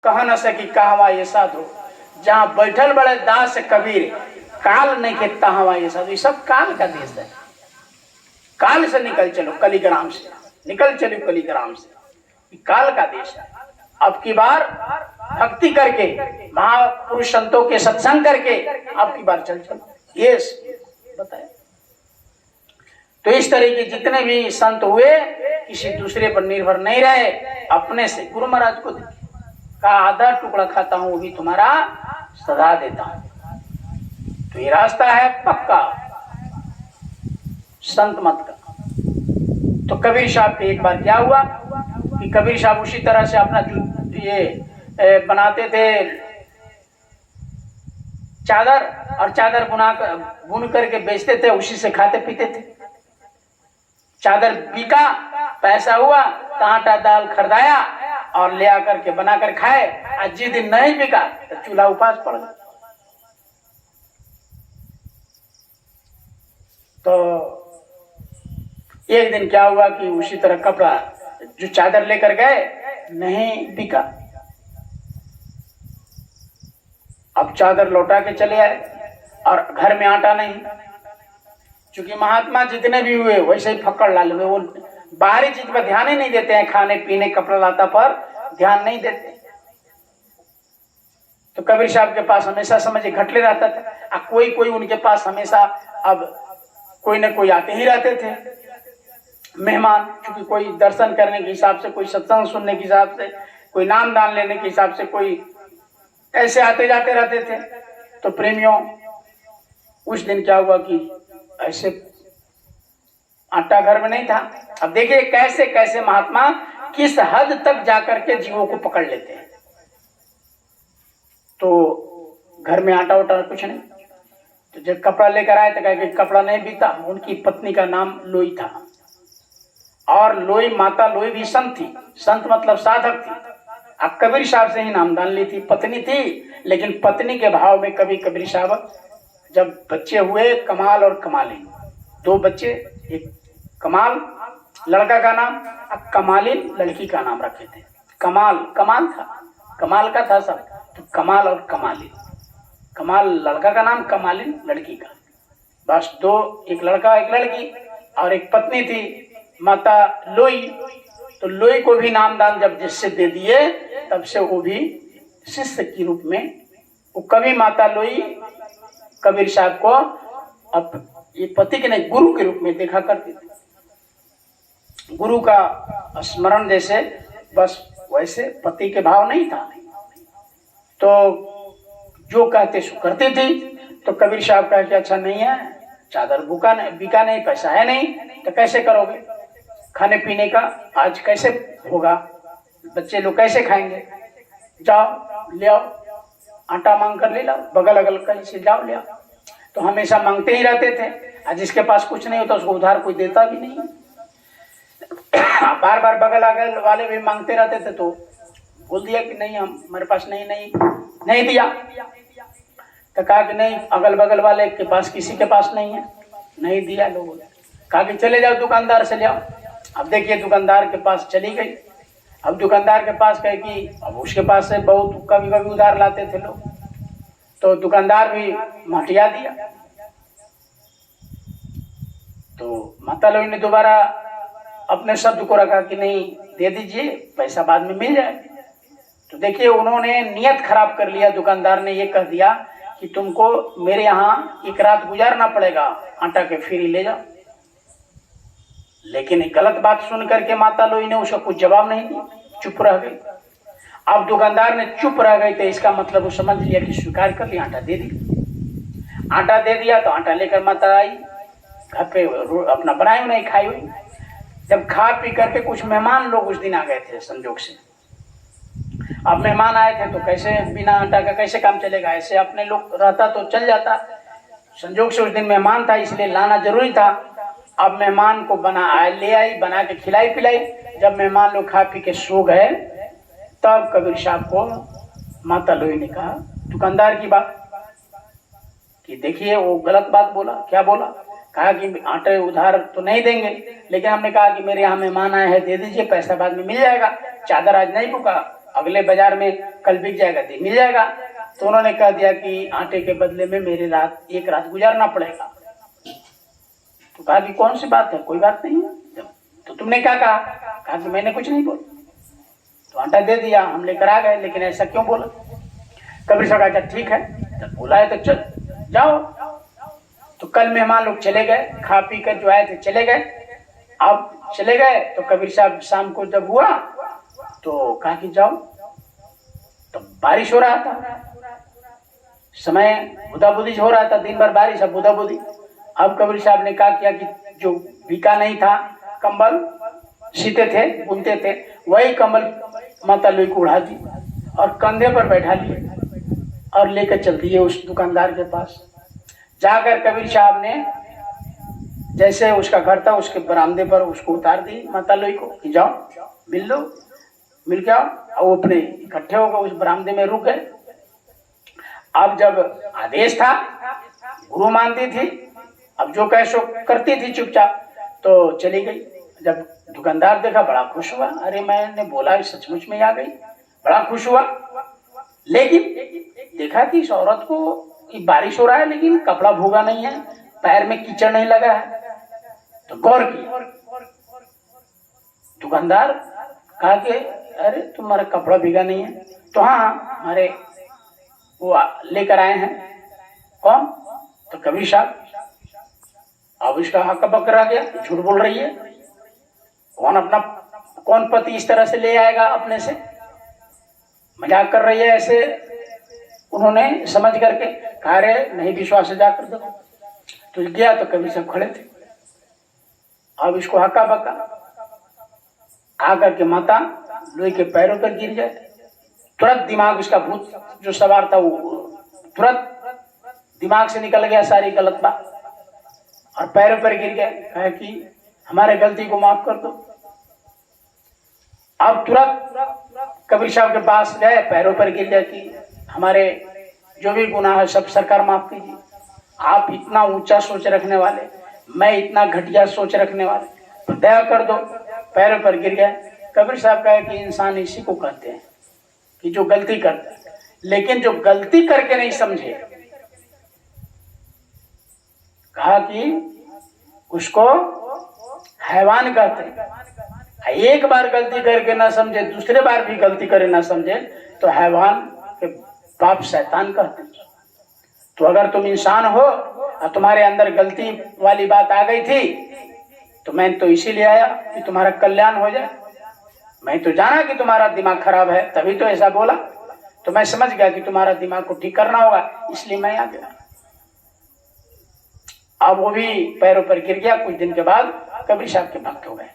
कह न सकी कहवा ये साधु, जहाँ बैठल बड़े दास कबीर, काल नहीं के तहवा ये साधु। ये सब काल का देश है। काल से निकल चलो, कलिग्राम से निकल चलो, कलिग्राम से। काल का देश है। अब की बार भक्ति करके, महापुरुष संतों के सत्संग करके अब की बार चल चलो। ये बताए तो इस तरह के जितने भी संत हुए किसी दूसरे पर निर्भर नहीं रहे, अपने से गुरु महाराज को का आधा टुकड़ा खाता हूं वो भी तुम्हारा सदा देता हूं। तो ये रास्ता है पक्का संत मत का। तो कबीर साहब के एक बार क्या हुआ कि कबीर साहब उसी तरह से अपना ये बनाते थे चादर, और चादर बुन करके बेचते थे, उसी से खाते पीते थे। चादर बिका, पैसा हुआ तो आटा दाल खरीदाया और ले आकर के बनाकर खाए। आज जिस दिन नहीं बिका तो चूल्हा उपास पड़ गया। तो एक दिन क्या हुआ कि उसी तरह कपड़ा जो चादर लेकर गए नहीं बिका। अब चादर लौटा के चले आए और घर में आटा नहीं। क्योंकि महात्मा जितने भी हुए वैसे ही फक्कड़ लाल हुए, वो बाहरी चीज पर ध्यान ही नहीं देते हैं, खाने पीने कपड़ा लाता पर ध्यान नहीं देते। तो कबीर साहब के पास हमेशा समझे घटले रहता था। कोई कोई उनके पास हमेशा अब कोई न कोई आते ही रहते थे मेहमान, क्योंकि कोई दर्शन करने के हिसाब से, कोई सत्संग सुनने के हिसाब से, कोई नाम दान लेने के हिसाब से, कोई ऐसे आते जाते रहते थे। तो प्रेमियों उस दिन क्या हुआ कि ऐसे आटा घर में नहीं था। अब देखिए कैसे कैसे महात्मा किस हद तक जाकर के जीवों को पकड़ लेते हैं। तो घर में आटा उटा कुछ नहीं। तो जब कपड़ा लेकर आए तो कहा कि कपड़ा नहीं बीता। उनकी पत्नी का नाम लोई था, और लोई माता लोई भी संत थी। संत मतलब साधक थी। अब कबीर साहब से ही नामदान ली थी। पत्नी थी, लेकिन पत्नी के भाव में कभी कबीर साहब जब बच्चे हुए, कमाल और कमालिन, दो बच्चे, एक कमाल लड़का का नाम और कमालिन लड़की का नाम रखे थे। कमाल कमाल था, कमाल का था सब, तो कमाल और कमालिन। कमाल लड़का का नाम, कमालिन लड़की का, बस दो, एक लड़का एक लड़की। और एक पत्नी थी माता लोई। तो लोई को भी नामदान जब जिससे दे दिए तब से वो भी शिष्य के रूप में, वो कभी माता लोई कबीर साहब को अब ये पति के नहीं गुरु के रूप में देखा करती थी। गुरु का स्मरण जैसे, बस वैसे पति के भाव नहीं था। तो जो कहते सो करती थी। तो कबीर साहब कहा कि अच्छा नहीं है, चादर बिका नहीं, पैसा है नहीं, तो कैसे करोगे खाने पीने का, आज कैसे होगा, बच्चे लोग कैसे खाएंगे, जाओ ले आओ, आटा मांग कर ले लाओ, बगल अगल कहीं से जाओ ले आओ। तो हमेशा मांगते ही रहते थे, और जिसके पास कुछ नहीं होता उसको उधार कोई देता भी नहीं। बार बार बगल अगल वाले भी मांगते रहते थे। तो बोल दिया कि नहीं, हम हमारे पास नहीं दिया। तो कहा कि नहीं, अगल बगल वाले के पास किसी के पास नहीं है, नहीं दिया। लोगों ने कहा कि चले जाओ दुकानदार से ले आओ। अब देखिए दुकानदार के पास चली गई। अब दुकानदार के पास कहे कि अब उसके पास से बहुत कभी कभी उधार लाते थे लोग। तो दुकानदार भी हटिया दिया। तो माता लोई ने दोबारा अपने शब्द को रखा कि नहीं, दे दीजिए, पैसा बाद में मिल जाए। तो देखिए उन्होंने नियत खराब कर लिया। दुकानदार ने ये कह दिया कि तुमको मेरे यहाँ एक रात गुजारना पड़ेगा, आटा के फ्री ले जाओ। लेकिन एक गलत बात सुन करके माता लोई ने उसका कुछ जवाब नहीं दिया, चुप रह गई। अब दुकानदार ने चुप रह गई तो इसका मतलब वो समझ लिया कि स्वीकार कर लिया, आटा दे दिया। आटा दे दिया तो आटा लेकर माता आई घर पे, अपना बनाई नहीं खाई हुई। जब खा पी करके कुछ मेहमान लोग उस दिन आ गए थे संजोग से। अब मेहमान आए थे तो कैसे बिना आटा का कैसे काम चलेगा, ऐसे अपने लोग रहता तो चल जाता। संजोग से उस दिन मेहमान था इसलिए लाना जरूरी था। अब मेहमान को ले आई, बना के खिलाई पिलाई। जब मेहमान लोग खा पी के सो गए तब कबीर साहब को माता लोई ने कहा दुकानदार की बात कि देखिए वो गलत बात बोला। क्या बोला? कहा कि आटे उधार तो नहीं देंगे, लेकिन हमने कहा कि मेरे यहाँ मेहमान आए हैं, दे दीजिए, पैसा बाद में मिल जाएगा। चादर आज नहीं बुका अगले बाजार में कल बिक जाएगा, मिल जाएगा। तो उन्होंने कह दिया कि आटे के बदले में मेरे एक रात गुजारना पड़ेगा। तो कहा कि कौन सी बात है, कोई बात नहीं है। तो तुमने क्या कहा? कहा कि मैंने कुछ नहीं बोला। तो आटा दे दिया, हम लेकर आ गए, लेकिन ऐसा क्यों बोला? कबीर साहब कहा ठीक है, जब बोला है तो चल जाओ। तो कल मेहमान लोग चले गए, खा पी कर जो आए थे चले गए। अब चले गए तो कबीर साहब शाम को जब हुआ तो कहा कि जाओ। तो बारिश हो रहा था, समय बुदाबुदी हो रहा था, दिन भर बारिश, अब बुदाबुदी। अब कबीर साहब ने कहा किया कि जो बिका नहीं था कंबल सीते थे, बुनते थे, वही कंबल माता लोई को उड़ा दी और कंधे पर बैठा लिए और लेकर चल दिए उस दुकानदार के पास। जाकर कबीर साहब ने जैसे उसका घर था उसके बरामदे पर उसको उतार दी माता लोई को कि जाओ मिल लो, मिल के आओ। और वो अपने इकट्ठे होकर उस बरामदे में रुक गए। अब जब आदेश था, गुरु मानती थी, अब जो कैसो करती थी चुपचाप, तो चली गई। जब दुकानदार देखा बड़ा खुश हुआ, अरे मैंने बोला सचमुच में आ गई, बड़ा खुश हुआ। लेकिन देखा कि इस औरत को कि बारिश हो रहा है लेकिन कपड़ा भूगा नहीं है, पैर में कीचड़ नहीं लगा है। तो गौर की, दुकानदार कहा कि अरे तुम्हारा कपड़ा भीगा नहीं है। तो हाँ हमारे वो लेकर आए हैं। कौन? तो कबीर साहब। अब इसका हक बकरा गया, झूठ बोल रही है। कौन पति इस तरह से ले आएगा अपने से, मजाक कर रही है ऐसे। उन्होंने समझ करके कहा रे नहीं विश्वास है जाकर देखो। तो गया तो कबीर साहब खड़े थे। अब इसको हक्का बक्का आकर के माता लोई के पैरों पर गिर गए। तुरंत दिमाग उसका भूत जो सवार था वो तुरंत दिमाग से निकल गया सारी गलत बात और पैरों पर गिर गए। कहा कि हमारे गलती को माफ कर दो। अब तुरंत कबीर साहब के पास गए, पैरों पर गिर गए कि हमारे जो भी गुनाह है सब सरकार माफ कीजिए। आप इतना ऊंचा सोच रखने वाले, मैं इतना घटिया सोच रखने वाले, तो दया कर दो। पैरों पर गिर गए। कबीर साहब कहे कि इंसान इसी को कहते हैं कि जो गलती करते हैं, लेकिन जो गलती करके नहीं समझे, कहा कि उसको हैवान कहते हैं। एक बार गलती करके ना समझे, दूसरे बार भी गलती करे ना समझे, तो हैवान के बाप शैतान कहते हैं। तो अगर तुम इंसान हो और तुम्हारे अंदर गलती वाली बात आ गई थी, तो मैं तो इसीलिए आया कि तुम्हारा कल्याण हो जाए। मैं तो जाना कि तुम्हारा दिमाग खराब है, तभी तो ऐसा बोला। तो मैं समझ गया कि तुम्हारा दिमाग को ठीक करना होगा, इसलिए मैं आ गया। अब वो भी पैरों पर गिर गया। कुछ दिन के बाद कबीर साहब के भक्त हो गए।